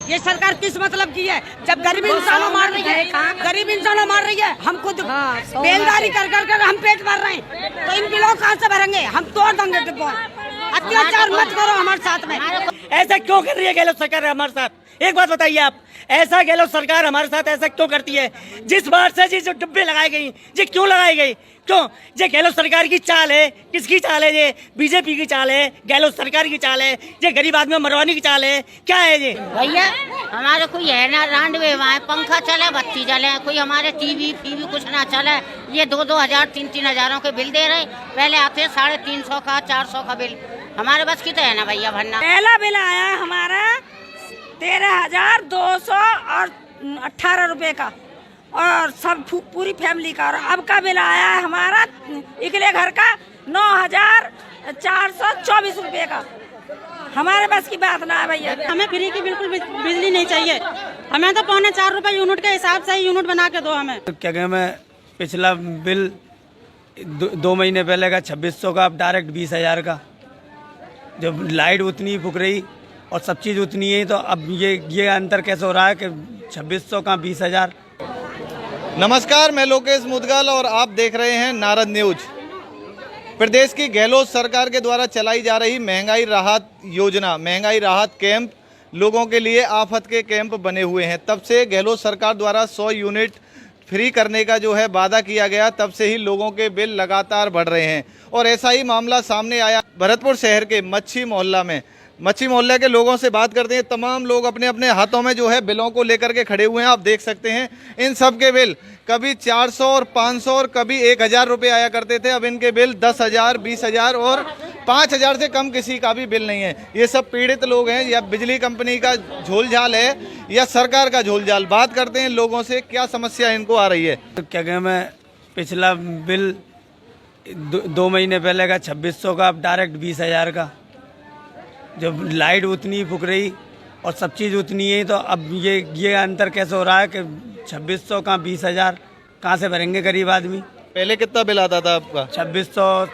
ये सरकार किस मतलब की है? जब गरीब इंसानों मार रही है, हम खुद बेलदारी कर हम पेट भर रहे हैं, तो इन बिलों कहाँ से भरेंगे? हम तोड़ देंगे डिब्बों। अत्याचार मत करो हमारे साथ में। ऐसा क्यों कर रही है गहलोत सरकार हमारे साथ? एक बात बताइए आप, ऐसा गहलोत सरकार हमारे साथ ऐसा क्यों करती है? जिस बार से जी जो डिब्बे लगाई गई, ये क्यों लगाई गई? क्यों? ये गहलोत सरकार की चाल है। किसकी चाल है? ये बीजेपी की चाल है, गहलोत सरकार की चाल है, ये गरीब आदमी मरवाने की चाल है। क्या है ये? भैया हमारे कोई है ना रांडवे वहाँ पंखा चले, बत्ती जले, कोई हमारे टीवी कुछ ना चले। ये 2-2 हजार 3-3 हजारों के बिल दे रहे। पहले आते 350 का 400 का बिल। हमारे बस की तो है ना भैया भरना। पहला बिल आया हमारा 13,218 रुपए का, और सब पूरी फैमिली का। और अब का बिल आया है हमारा इकले घर का 9,424 रुपए का। हमारे बस की बात ना है भैया। हमें फ्री की बिल्कुल बिजली नहीं चाहिए। हमें तो 4.25 रुपए यूनिट के हिसाब से ही यूनिट बना के दो हमें। तो क्या कहें, मैं पिछला बिल 2 महीने पहले का 2600 का, अब डायरेक्ट 20,000 का। जब लाइट उतनी फूक रही और सब चीज़ उतनी है, तो अब ये अंतर कैसे हो रहा है कि 2600 का 20,000। नमस्कार, मैं लोकेश मुदगल और आप देख रहे हैं नारद न्यूज। प्रदेश की गहलोत सरकार के द्वारा चलाई जा रही महंगाई राहत योजना, महंगाई राहत कैंप, लोगों के लिए आफत के कैंप बने हुए हैं। तब से गहलोत सरकार द्वारा 100 यूनिट फ्री करने का जो है वादा किया गया, तब से ही लोगों के बिल लगातार बढ़ रहे हैं। और ऐसा ही मामला सामने आया भरतपुर शहर के मच्छी मोहल्ला में। मच्छी मोहल्ले के लोगों से बात करते हैं। तमाम लोग अपने अपने हाथों में जो है बिलों को लेकर के खड़े हुए हैं। आप देख सकते हैं इन सब के बिल कभी 400 और 500 और कभी 1,000 रुपये आया करते थे। अब इनके बिल 10,000, 20,000 और 5,000 से कम किसी का भी बिल नहीं है। ये सब पीड़ित लोग हैं, या बिजली कंपनी का झोलझाल है या सरकार का झोलझाल। बात करते हैं लोगों से, क्या समस्या इनको आ रही है। तो क्या कहें, मैं पिछला बिल 2 महीने पहले का 2600 का, अब डायरेक्ट 20,000 का। जब लाइट उतनी फूक रही और सब चीज़ उतनी है, तो अब ये अंतर कैसे हो रहा है कि 2600 का 20,000 कहाँ से भरेंगे गरीब आदमी? पहले कितना बिल आता था आपका? 2600,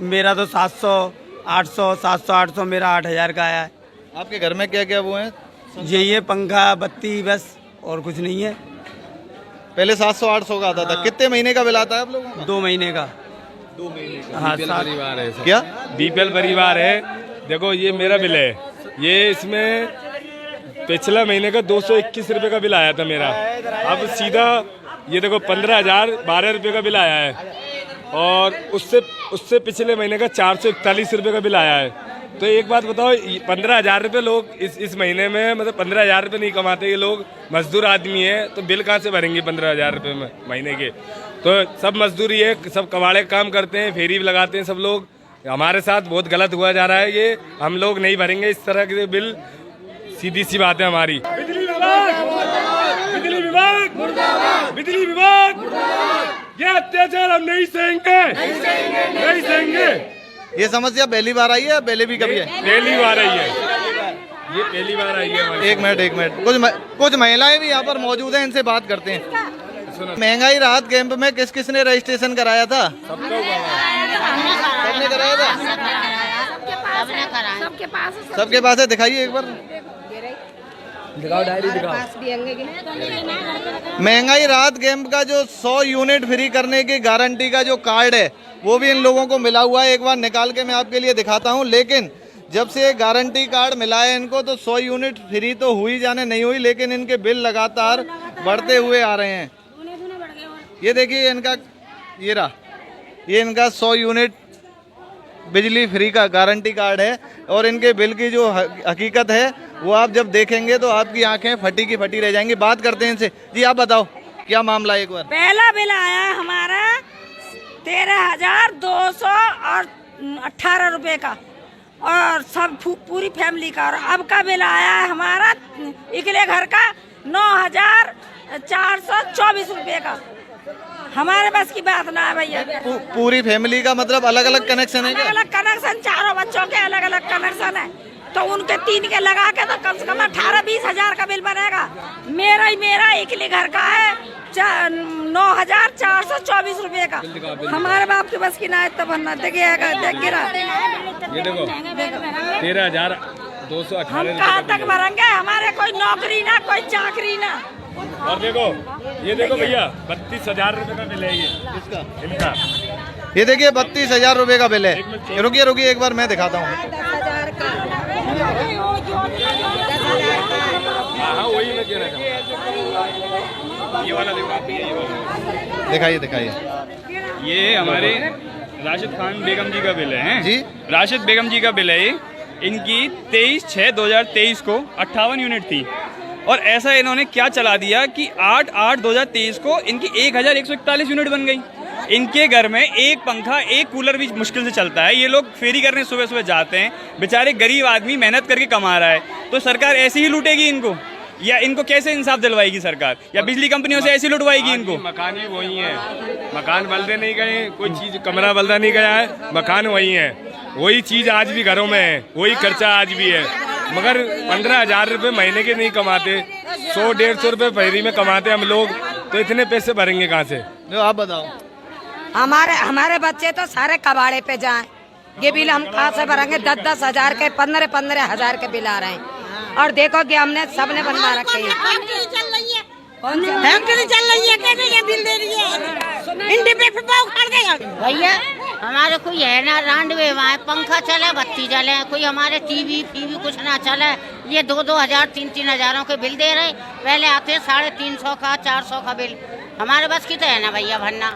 मेरा तो 700, 800, 700, 800, मेरा 8,000 का आया है। आपके घर में क्या क्या वो है? यही है, पंखा, बत्ती, बस, और कुछ नहीं है। पहले 700-800 का आता था। कितने महीने का बिल आता है आप लोगों का? 2 महीने का। 2 महीने का। हाँ, परिवार है। क्या बीपीएल परिवार है। देखो ये मेरा बिल है, ये इसमें पिछला महीने का 221 रुपये का बिल आया था मेरा। अब सीधा ये देखो 15,012 रुपये का बिल आया है, और उससे पिछले महीने का 441 रुपये का बिल आया है। तो एक बात बताओ, 15,000 रुपये लोग इस महीने में, मतलब 15,000 रुपये नहीं कमाते ये लोग, मजदूर आदमी है, तो बिल कहाँ से भरेंगे 15,000 रुपये में महीने के? तो सब मजदूरी है, सब कबाड़े काम करते हैं, फेरी भी लगाते हैं सब लोग। हमारे साथ बहुत गलत हुआ जा रहा है ये। हम लोग नहीं भरेंगे इस तरह के बिल, सीधी सी बात है हमारी। बिजली विभाग, बिजली विभाग, ये अत्याचार हम नहीं सहेंगे, नहीं सहेंगे। ये समस्या पहली बार आई है, पहले भी कभी है? पहली बार आई है, ये पहली बार आई है। एक मिनट, कुछ महिलाएं भी यहाँ पर मौजूद हैं, इनसे बात करते हैं। महंगाई राहत कैंप में किस किसने रजिस्ट्रेशन कराया था? सबने कराया था। सबके पास है, दिखाइए एक बार। दिखाओ, डायरी दिखाओ। महंगाई राहत कैंप का जो 100 यूनिट फ्री करने की गारंटी का जो कार्ड है, वो भी इन लोगों को मिला हुआ है। एक बार निकाल के मैं आपके लिए दिखाता हूँ। लेकिन जब से गारंटी कार्ड मिला है इनको, तो 100 यूनिट फ्री तो हुई जाने नहीं हुई, लेकिन इनके बिल लगातार बढ़ते हुए आ रहे हैं। ये देखिए इनका, ये रहा, ये इनका 100 यूनिट बिजली फ्री का गारंटी कार्ड है, और इनके बिल की जो हकीकत है वो आप जब देखेंगे तो आपकी आंखें फटी की फटी रह जाएंगी। बात करते हैं इनसे। जी आप बताओ क्या मामला है एक बार। पहला बिल आया हमारा 13,218 रुपए का, और सब पूरी फैमिली का। और अब का बिल आया है हमारा इकले घर का 9,424 रुपए का। हमारे बस की बात ना है भैया। पूरी फैमिली का मतलब अलग अलग कनेक्शन है? अलग अलग कनेक्शन, चारों बच्चों के अलग अलग कनेक्शन है, तो उनके 3 के लगा के तो कम से कम 18-20 हजार का बिल बनेगा। मेरा इकली घर का है 9,424 रुपए का। हमारे बाप के बस की ना, तब बनना। देखिएगा, देख गिरा, ये देखो 13,000 218 कहाँ तक भरेंगे? हमारे कोई नौकरी ना, कोई चाकरी ना। और देखो ये देखो भैया 32,000 रुपए का बिल है ये इसका इनका। ये देखिए 32,000 रुपए का बिल है। रुकिए रुकिए एक बार मैं दिखाता हूँ। हाँ वही मैं कह रहा था। ये वाला देखो आप, ये वाला दिखाइए दिखाइए। ये हमारे राशिद खान बेगम जी का बिल है जी। राशिद बेगम जी का बिल है ये। इनकी 23/6/2023 को 58 यूनिट थी और ऐसा इन्होंने क्या चला दिया कि 8/8/2023 को इनकी 1141 यूनिट बन गई। इनके घर में एक पंखा एक कूलर भी मुश्किल से चलता है। ये लोग फेरी करने सुबह सुबह जाते हैं, बेचारे गरीब आदमी मेहनत करके कमा रहा है, तो सरकार ऐसे ही लूटेगी इनको या इनको कैसे इंसाफ दिलवाएगी सरकार? या बिजली कंपनियों से ऐसी लुटवाएगी इनको? मकान भी वही है, मकान बलदे नहीं गए, कोई चीज कमरा बलदा नहीं गया है, मकान वही है, वही चीज आज भी घरों में है, वही खर्चा आज भी है। मगर 15,000 रुपए महीने के नहीं कमाते, 100-150 रुपए फेरी में कमाते हम लोग, तो इतने पैसे भरेंगे कहाँ से? जो आप बताओ। हमारे बच्चे तो सारे कबाड़े पे जाएं, ये बिल हम कहाँ से भरेंगे? 10-10 हजार के, 15-15 हजार के बिल आ रहे हैं। और देखो कि हमने सबने बनवा रखे हैं। फैक्ट्री चल रही है, कैसे ये बिल दे रही है? इंडी पे उखाड़ देगा भैया। हमारे कोई है ना, रांडवे वहाँ पंखा चले, बत्ती जले, कोई हमारे टीवी कुछ ना चले। ये 2-2 हजार 3-3 हजारों के बिल दे रहे। पहले आते 350 का 400 का बिल। हमारे बस की तो है ना भैया भरना।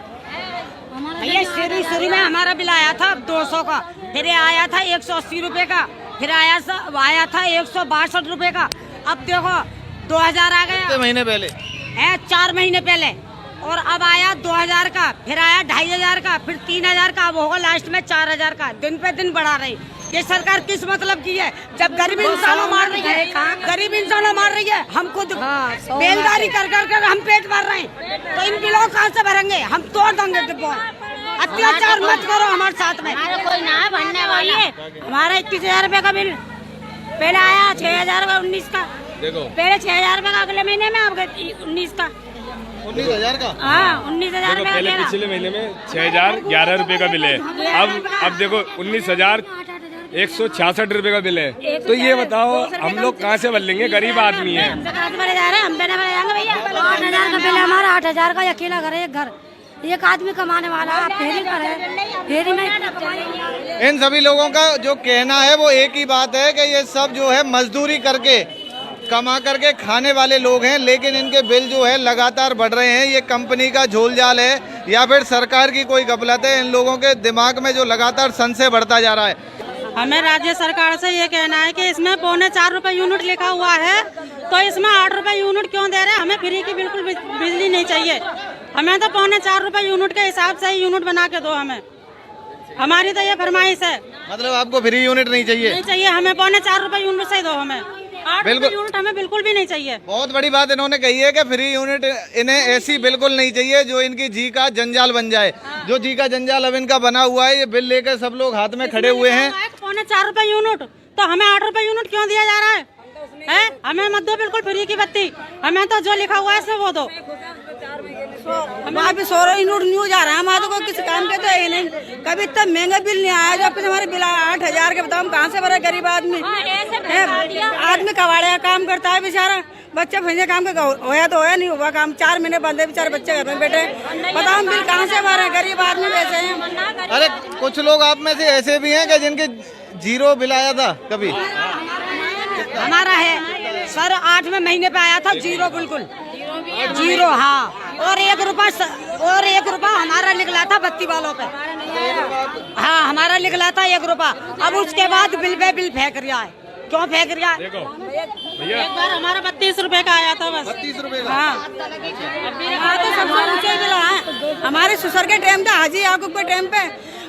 भैया शुरू में हमारा बिल आया था 200 का, फिर आया था 180 रुपए का, फिर आया था 162 रुपए का। अब देखो 2000 आ गया। महीने पहले है 4 महीने पहले, और अब आया 2000 का, फिर आया 2500 का, फिर 3000 का, अब होगा लास्ट में 4000 का। दिन पे दिन बढ़ा रही ये सरकार। किस मतलब की है? जब गरीब इंसानों मार रही है, हम खुद बेलदारी कर हम पेट भर रहे हैं, तो इन बिलों कहाँ से भरेंगे? हम तोड़ देंगे डिब्बों। अत्याचार मत करो हमारे साथ में। हमारे कोई ना भरने वाली है। हमारा 21,000 रुपए का बिल पहले आया, 6,000 का 19 का, देखो पहले 6,000 रुपए का, अगले महीने में अब 19 का। 19,000 का? हाँ 19,000 देखो पहले पिछले महीने में 6,011 रुपए का बिल है। अब देखो 19,166 रुपए का बिल है। तो ये बताओ हम लोग कहाँ से भर लेंगे? गरीब आदमी है। हम भरे जा रहे हैं, हम भरे जाएंगे भैया। 8,000 का बिल है हमारा, 8,000 का अकेला घर है, एक घर, एक आदमी कमाने वाला। आप फेरी पर है, फेरी में इन सभी लोगों का जो कहना है वो एक ही बात है कि ये सब जो है मजदूरी करके कमा करके खाने वाले लोग हैं, लेकिन इनके बिल जो है लगातार बढ़ रहे हैं। ये कंपनी का झोल जाल है या फिर सरकार की कोई गफलत है? इन लोगों के दिमाग में जो लगातार संशय बढ़ता जा रहा है। हमें राज्य सरकार से ये कहना है कि इसमें 4.25 रुपए यूनिट लिखा हुआ है, तो इसमें 8 रुपए यूनिट क्यों दे रहे हैं? हमें फ्री की बिल्कुल बिजली नहीं चाहिए। हमें तो 4.25 रुपए यूनिट के हिसाब से ही यूनिट बना के दो। हमें, हमारी तो ये फरमाइश है। मतलब आपको फ्री यूनिट नहीं चाहिए? नहीं चाहिए हमें, 4.25 रुपए यूनिट से ही दो। हमें 8 रुपए यूनिट हमें बिल्कुल भी नहीं चाहिए। बहुत बड़ी बात इन्होंने कही है कि फ्री यूनिट इन्हें ऐसी बिल्कुल नहीं चाहिए जो इनकी जी का जंजाल बन जाए। जो जी का जंजाल अब इनका बना हुआ है, ये बिल लेकर सब लोग हाथ में खड़े हुए हैं। 4.25 रुपए यूनिट, तो हमें 8 रुपए यूनिट क्यों दिया जा रहा है? हमें मत दो बिल्कुल फ्री की बत्ती। हमें तो जो लिखा हुआ है से वो दो। हमारे 16 यूनिट न्यूज आ रहा है, हमारे तो कोई किसी काम के तो है नहीं। कभी इतना महंगा बिल नहीं आया। जब हमारे बिल 8,000 के, बताओ हम कहाँ से भरे? गरीब आदमी आदमी कबाड़े का काम करता है बेचारा। बच्चे भैंसे काम का होया तो होया, नहीं हुआ काम। 4 महीने बंदे बेचारे बच्चे घर में बैठे। बताओ हम बिल कहाँ से भरे? गरीब आदमी वैसे हैं। अरे कुछ लोग आप में से ऐसे भी हैं कि जिनके 0 बिल आया था कभी? हमारा है सर 8 महीने पे आया था 0, बिल्कुल 0। हाँ, और 1 रुपया हमारा निकला था बत्ती वालों पे। हाँ हमारा निकला था 1 रुपया। अब उसके बाद बिल पे बिल फेंक रहा है। क्यों फेंक रहा है? देखो भैया, एक बार हमारा 32 रुपए का आया था बस। 32 रुपए का? हाँ हमारा तो सबसे ऊंचे बिल है। हमारे ससुर के टाइम पे, हाजी याकूब के टाइम पे,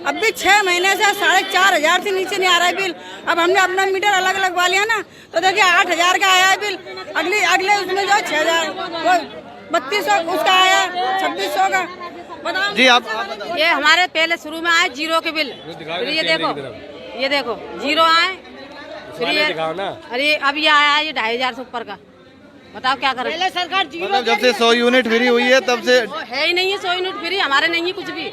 अब भी 6 महीने से 4,500 से नीचे नहीं आ रहा है बिल। अब हमने अपना मीटर अलग लगवा लिया ना, तो देखिए 8,000 का आया है बिल। अगले उसमें जो 6,000, वो 3200 उसका आया, 2600 का। बताओ जी आप ये हमारे पहले शुरू में आए 0 के बिल। फिर ये देखो 0 आए, फिर ये दिखाओ ना। अरे अब ये आया है 2,500 से ऊपर का। बताओ क्या करें? पहले सरकार 0 मतलब जब से 100 यूनिट फ्री हुई है तब से है ही नहीं है 100 यूनिट फ्री। हमारे नहीं है कुछ भी,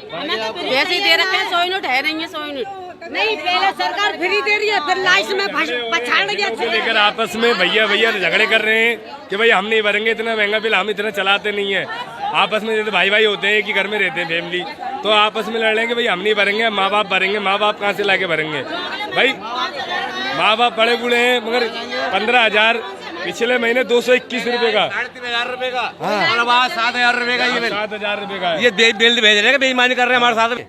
वैसे ही दे रखे हैं। 100 यूनिट है नहीं है, 100 यूनिट नहीं, पहले सरकार फ्री दे रही है, फिर लास्ट में पछाड़ रही है। लेकर आपस में भैया भैया झगड़े कर रहे हैं कि भाई हम नहीं भरेंगे इतना महंगा बिल, हम इतना चलाते नहीं है। आपस में जैसे भाई भाई होते हैं कि घर में रहते हैं फैमिली, तो आपस में लड़ रहे हैं कि भाई हम नहीं भरेंगे, माँ बाप भरेंगे। माँ बाप कहाँ से लाके भरेंगे भाई? माँ बाप बड़े बूढ़े हैं, मगर 15,000 पिछले महीने 221 रुपए का, 3,500 रुपए का, और अब 7,000 रुपए का ये बिल, 7,000 रुपए का। ये बिल भेज रहे हैं, बेईमानी कर रहे हैं हमारे साथ में।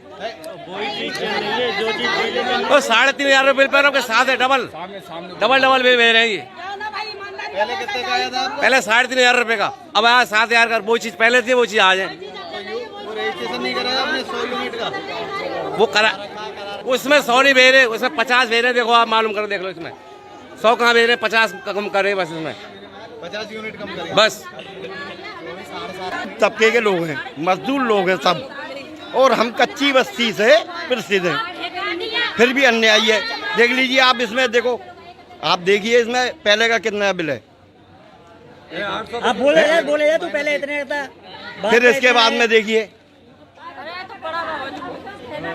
तो 3,500 रुपए पर आपके साथ है, डबल बिल भेज रहे हैं ये। पहले कितने का आया था आपको? पहले 3,500 रुपए का, अब आया 7,000 का। वो चीज पहले थी, वो चीज आज है। वो रजिस्ट्रेशन नहीं कराया आपने 100 यूनिट का? वो करा, उसमें 100 नहीं भेज रहे, उसमें 50 भेज रहे। देखो आप मालूम कर देख लो, इसमें 100 कहाँ भेज रहे, 50 कम कर रहे हैं बस, इसमें 50 यूनिट कम करें बस। तबके के लोग हैं, मजदूर लोग हैं सब, और हम कच्ची बस्ती से प्रसिद्ध हैं, फिर भी अन्याय है। देख लीजिए आप, इसमें देखो, आप देखिए इसमें पहले का कितना बिल है। आप बोले जा तू पहले इतने था, फिर इसके बाद में देखिए,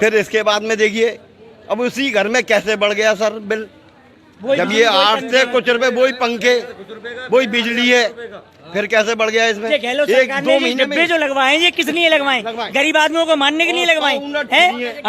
फिर इसके बाद में देखिए, अब उसी घर में कैसे बढ़ गया सर बिल। जब ये 8 से कुछ रुपए, वही पंखे, वही बिजली है, फिर कैसे बढ़ गया इसमें? एक 2 महीने जो लगवाए ये किस लिए लगवाए? गरीब आदमियों को मानने के लिए लगवाए हैं।